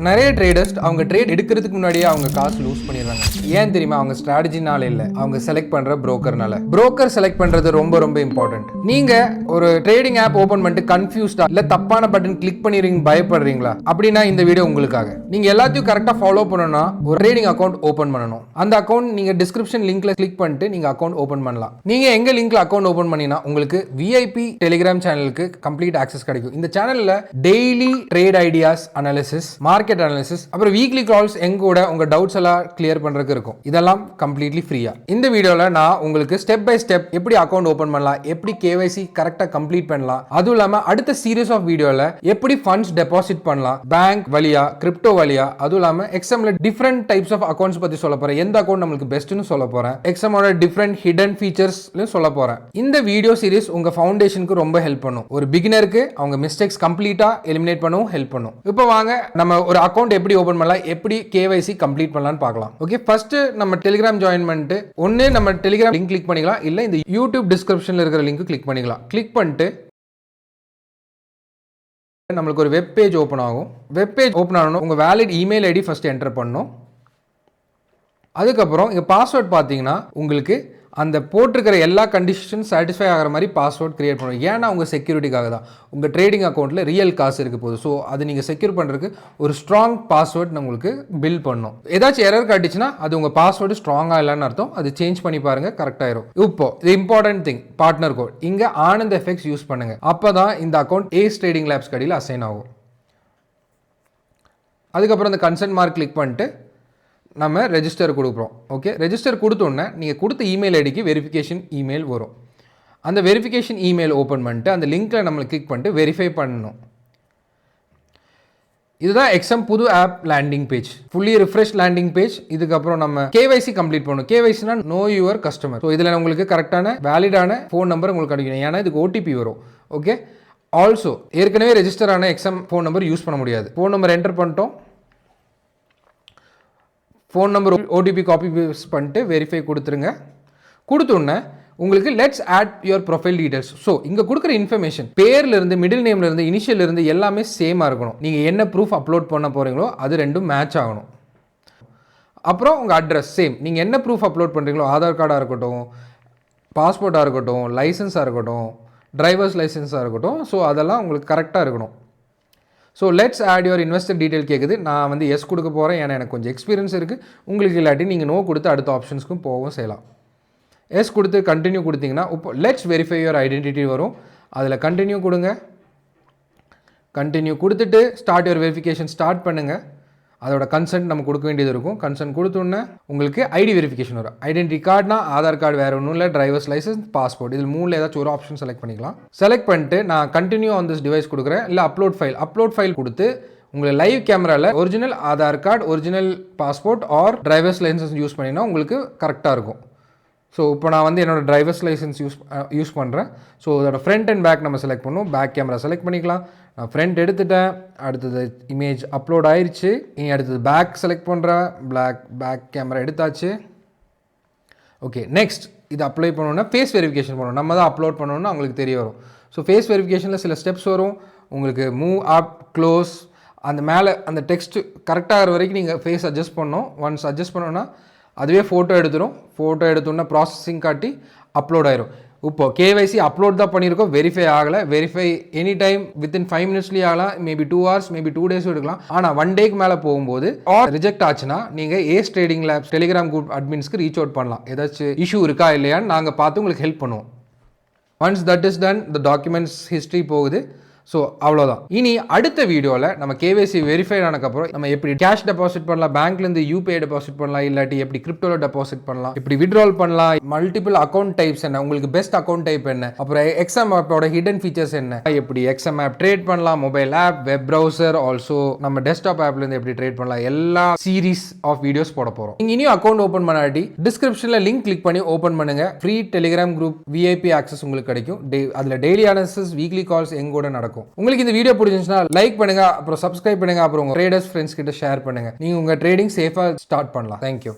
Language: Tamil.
நிறைய ட்ரேடர்ஸ் அவங்க ட்ரேட் எடுக்கிறதுக்கு முன்னாடியே அவங்க காசு லூஸ் பண்ணிடுறாங்க. ஏன் தெரியுமா? அவங்க ஸ்ட்ராட்டஜினால இல்லை, அவங்க செலக்ட் பண்ற புரோக்கர்னால. புரோக்கர் செலக்ட் பண்றது ரொம்ப ரொம்ப இம்பார்ட்டன்ட். நீங்க ஒரு ட்ரேடிங் ஆப் ஓபன் பண்ணிட்டு கன்ஃபியூஸ்டா இல்ல தப்பான பட்டன் கிளிக் பண்ணிடுறீங்க பயப்படுறீங்களா அப்படின்னா இந்த வீடியோ உங்களுக்காக. நீங்க எல்லாத்தையும் கரெக்டா ஃபாலோ பண்ணணும்னா ஒரு ட்ரேடிங் அக்கௌண்ட் ஓபன் பண்ணணும். அந்த அக்கௌண்ட் நீங்க டிஸ்கிரிப்ஷன் லிங்க்ல கிளிக் பண்ணிட்டு நீங்க அக்கௌண்ட் ஓபன் பண்ணலாம். நீங்க எங்க லிங்க்ல அக்கௌண்ட் ஓபன் பண்ணினா உங்களுக்கு விஐபி டெலிகிராம் சேனலுக்கு கம்ப்ளீட் ஆக்சஸ் கிடைக்கும். இந்த சேனல்ல daily trade ideas analysis, market analysis, அப்புறம் வீக்லி கால்ஸ் எங்கூட உங்க டவுட்ஸ் எல்லாம் கிளியர் பண்றதுக்கு இருக்கும். இதெல்லாம் கம்ப்ளீட்லி ஃப்ரீயா. இந்த வீடியோல நான் உங்களுக்கு ஸ்டெப் பை ஸ்டெப் எப்படி அக்கௌண்ட் ஓபன் பண்ணலாம், எப்படி கேவைசி கரெக்டா கம்ப்ளீட் பண்ணலாம், அதுவும் இல்லாம அடுத்த சீரிஸ் ஆஃப் வீடியோல எப்படி ஃபண்ட்ஸ் டெபாசிட் பண்ணலாம் பேங்க் வழியா, கிரிப்டோ வழியா, அதுவும் இல்லாம எக்ஸ்எம்ல டிஃபரெண்ட் டைப்ஸ் ஆஃப் அக்கௌண்ட்ஸ் பத்தி சொல்ல போறேன். எந்த அக்கௌண்ட் நமக்கு பெஸ்ட்னு சொல்ல போறேன். எக்ஸ்எமோட டிஃபரெண்ட் ஹிடன் ஃபீச்சர்ஸ் சொல்ல போறேன். இந்த வீடியோ சீரிஸ் உங்க ஃபவுண்டேஷனுக்கு ரொம்ப ஹெல்ப் பண்ணும். ஒரு பிகினருக்கு அவங்க மிஸ்டேக்ஸ் கம்ப்ளீட்டா எலிமினேட் பண்ணவும் ஹெல்ப் பண்ணும். இப்போ வாங்க நம்ம ஒரு அக்கௌண்ட் எப்படி ஓபன் பண்ணலாம், எப்படி கேவைசி கம்ப்ளீட் பண்ணலாம்னு பார்க்கலாம். ஓகே, ஃபர்ஸ்ட் நம்ம டெலிகிராம் ஜாயின் பண்ணிட்டு ஒன்னு நம்ம டெலிகிராம் லிங்க் கிளிக் பண்ணிக்கலாம், இல்ல இந்த யூடியூப் டிஸ்கிரிப்ஷன்ல இருக்கிற லிங்க் கிளிக் பண்ணிக்கலாம். கிளிக் பண்ணிட்டு நம்மளுக்கு ஒரு வெப் பேஜ் ஓபன் ஆகும். வெப் பேஜ் ஓபன் ஆகணும், உங்க valid email ID first enter பண்ணணும். அதுக்கப்புறம் இங்க பாஸ்வேர்ட் பார்த்தீங்கன்னா உங்களுக்கு அந்த போட்டிருக்கிற எல்லா கண்டிஷன் சாட்டிஸ்ஃபை ஆகிற மாதிரி பாஸ்வேர்ட் கிரியேட் பண்ணணும். ஏன்னா உங்கள் செக்யூரிட்டிக்காக தான். உங்கள் ட்ரேடிங் அக்கௌண்ட்டில் ரியல் காசு இருக்க போகுது. ஸோ அது நீங்கள் செக்யூர் பண்ணுறதுக்கு ஒரு ஸ்ட்ராங் பாஸ்வேர்ட் உங்களுக்கு பில்ட் பண்ணணும். ஏதாச்சும் எரர் காட்டிச்சுன்னா அது உங்கள் பாஸ்வேர்டு ஸ்ட்ராங்காக இல்லைன்னு அர்த்தம். அது சேஞ்ச் பண்ணி பாருங்கள், கரெக்டாயிரும். இப்போ இது இம்பார்ட்டன்ட் திங், பார்ட்னர் கோட். இங்கே ஆனந்த் எஃபெக்ட்ஸ் யூஸ் பண்ணுங்கள். அப்போ தான் இந்த அக்கௌண்ட் ஏஸ் ட்ரேடிங் லேப்ஸ் கடையில் அசைன் ஆகும். அதுக்கப்புறம் இந்த கன்சென்ட் மார்க் கிளிக் பண்ணிட்டு நம்ம ரெஜிஸ்டர் கொடுக்குறோம். ஓகே, ரெஜிஸ்டர் கொடுத்தோன்னே நீங்கள் கொடுத்த இமெயில் ஐடிக்கு வெரிஃபிகேஷன் இமெயில் வரும். அந்த வெரிஃபிகேஷன் இமெயில் ஓப்பன் பண்ணிட்டு அந்த லிங்க்கில் நம்மளை கிளிக் பண்ணிட்டு வெரிஃபை பண்ணணும். இதுதான் எக்ஸம் புது app landing page, fully refresh landing page. இதுக்கப்புறம் நம்ம கேவைசி கம்ப்ளீட் பண்ணணும். கேவைசினா நோ யுவர் கஸ்டமர். ஸோ இதில் உங்களுக்கு கரெக்டான வேலிடான ஃபோன் நம்பர் உங்களுக்கு கிடைக்கணும். ஏன்னா இதுக்கு ஓடிபி வரும். ஓகே, ஆல்சோ ஏற்கனவே ரெஜிஸ்டர் ஆன எக்ஸம் ஃபோன் நம்பர் யூஸ் பண்ண முடியாது. ஃபோன் நம்பர் என்டர் பண்ணிட்டோம். Phone number OTP copy paste பண்ணிட்டு வெரிஃபை கொடுத்துருங்க. கொடுத்தோன்னே உங்களுக்கு let's add your profile details. So இங்கே கொடுக்குற இன்ஃபர்மேஷன் பேர்லேருந்து மிடில் நேம்லேருந்து இனிஷியல்லேருந்து எல்லாமே சேமாக இருக்கணும். நீங்கள் என்ன ப்ரூஃப் அப்லோட் பண்ண போகிறீங்களோ அது ரெண்டும் மேட்ச் ஆகணும். அப்புறம் உங்கள் அட்ரஸ் சேம். நீங்கள் என்ன ப்ரூஃப் அப்லோட் பண்ணுறீங்களோ, ஆதார் கார்டாக இருக்கட்டும், பாஸ்போர்ட்டாக இருக்கட்டும், லைசன்ஸாக இருக்கட்டும், டிரைவர்ஸ் லைசன்ஸாக இருக்கட்டும், ஸோ அதெல்லாம் உங்களுக்கு கரெக்டாக இருக்கணும். So let's add your investor detail கேட்குது. நான் வந்து எஸ் கொடுக்க போகிறேன், ஏன்னா எனக்கு கொஞ்சம் எக்ஸ்பீரியன்ஸ் இருக்குது. உங்களுக்கு இல்லாட்டி நீங்கள் நோ கொடுத்து அடுத்த ஆப்ஷன்ஸ்க்கும் போகவும் செய்யலாம். எஸ் கொடுத்து கண்டினியூ கொடுத்தீங்கன்னா இப்போ லெட்ஸ் வெரிஃபை யுவர் ஐடென்டிட்டி வரும். அதில் கண்டினியூ கொடுங்க. கண்டினியூ கொடுத்துட்டு ஸ்டார்ட் யுவர் வெரிஃபிகேஷன் ஸ்டார்ட் பண்ணுங்கள். அதோட கன்சென்ட் நம்ம கொடுக்க வேண்டியது இருக்கும். கன்சென்ட் கொடுத்தோன்னே உங்களுக்கு ஐடி வெரிஃபிகேஷன் வரும். ஐடென்டி கார்டுனா ஆதார் கார்டு வேறு ஒன்றும் இல்லை, டிரைவர்ஸ் லைசன்ஸ், பாஸ்போர்ட், இதில் மூணில் ஏதாச்சும் ஒரு ஆப்ஷன் செலக்ட் பண்ணிக்கலாம். செலக்ட் பண்ணிட்டு நான் கண்டினியூ ஆன் திஸ் டிவைஸ் கொடுக்குறேன். இல்லை அப்லோட் ஃபைல் கொடுத்து உங்களை லைவ் கேமராவில் original Aadhaar card, original passport or driver's license use பண்ணினா உங்களுக்கு கரெக்டாக இருக்கும். ஸோ இப்போ நான் வந்து என்னோடய டிரைவர்ஸ் லைசன்ஸ் யூஸ் பண்ணுறேன். ஸோ அதோட ஃப்ரண்ட் அண்ட் பேக் நம்ம செலக்ட் பண்ணணும். பேக் கேமரா செலக்ட் பண்ணிக்கலாம். நான் ஃப்ரண்ட் எடுத்துட்டேன். அடுத்தது இமேஜ் அப்லோட் ஆயிடுச்சு. இனி அடுத்தது பேக் செலக்ட் பண்ணுறேன். பேக் கேமரா எடுத்தாச்சு. ஓகே, நெக்ஸ்ட் இது அப்ளை பண்ணணுன்னா ஃபேஸ் வெரிஃபிகேஷன் பண்ணணும். நம்ம தான் அப்லோட் பண்ணணும்னு அவங்களுக்கு தெரிய வரும். ஸோ ஃபேஸ் வெரிஃபிகேஷனில் சில ஸ்டெப்ஸ் வரும். உங்களுக்கு மூவ் அப், க்ளோஸ், அந்த மேலே அந்த டெக்ஸ்ட் கரெக்டாகிற வரைக்கும் நீங்கள் ஃபேஸ் அட்ஜஸ்ட் பண்ணணும். ஒன்ஸ் அட்ஜஸ்ட் பண்ணோன்னா அதுவே ஃபோட்டோ எடுத்துடும். ஃபோட்டோ எடுத்தோன்னா ப்ராசஸிங் காட்டி அப்லோட் ஆயிரும். இப்போ கேவைசி அப்லோட் தான் பண்ணியிருக்கோம், வெரிஃபை ஆகலை. வெரிஃபை எனி டைம் வித்தின் 5 மினிட்ஸ்லேயே ஆகலாம், மேபி 2 hours, மேபி 2 days எடுக்கலாம். ஆனால் 1 டேக்கு மேலே போகும்போது ஆர் ரிஜெக்ட் ஆச்சுன்னா நீங்கள் Ace Trading Labs Telegram group அட்மின்ஸ்க்கு ரீச் அவுட் பண்ணலாம். ஏதாச்சும் இஷ்யூ இருக்கா இல்லையான்னு நாங்கள் பார்த்து உங்களுக்கு ஹெல்ப் பண்ணுவோம். Once that is done, the documents history போகுது. ஸோ அவ்வளோதான். இனி அடுத்த வீடியோவில் நம்ம கேவைசி வெரிஃபை ஆனதுக்கப்புறம் நம்ம எப்படி கேஷ் டெபாசிட் பண்ணலாம், பேங்க்லேருந்து யூபிஐ டெபாசிட் பண்ணலாம், இல்லாட்டி எப்படி கிரிப்டோவில் டெபாசிட் பண்ணலாம், எப்படி விட்ரால் பண்ணலாம், மல்டிபிள் அக்கௌண்ட் டைப்ஸ் என்ன, உங்களுக்கு பெஸ்ட் அக்கௌண்ட் டைப் என்ன, அப்புறம் எக்ஸம் ஆப்போட ஹிடன் ஃபீச்சர்ஸ் என்ன, எப்படி எக்ஸம் ஆப் ட்ரேட் பண்ணலாம், mobile app, web browser, also நம்ம டெஸ்க்டாப் ஆப்லேருந்து எப்படி ட்ரேட் பண்ணலாம், எல்லா சீரீஸ் ஆஃப் வீடியோஸ் போட போகிறோம். நீங்கள் இனியும் அக்கௌண்ட் ஓப்பன் பண்ணாட்டி டிஸ்கிரிப்ஷனில் லிங்க் கிளிக் பண்ணி ஓப்பன் பண்ணுங்க. Free Telegram group VIP access உங்களுக்கு கிடைக்கும். அதில் டெய்லி அனாலிசிஸ், வீக்லி கால்ஸ் எங்கூட நடக்கும். உங்களுக்கு இந்த வீடியோ பிடிச்சிருந்துச்சுன்னா லைக் பண்ணுங்க, அப்புறம் சப்ஸ்கிரைப் பண்ணுங்க, அப்புறம் உங்க ட்ரேடர்ஸ் ஃப்ரெண்ட்ஸ் கிட்ட ஷேர் பண்ணுங்க. நீங்க உங்க ட்ரேடிங் சேஃபா ஸ்டார்ட் பண்ணலாம். தேங்க்யூ.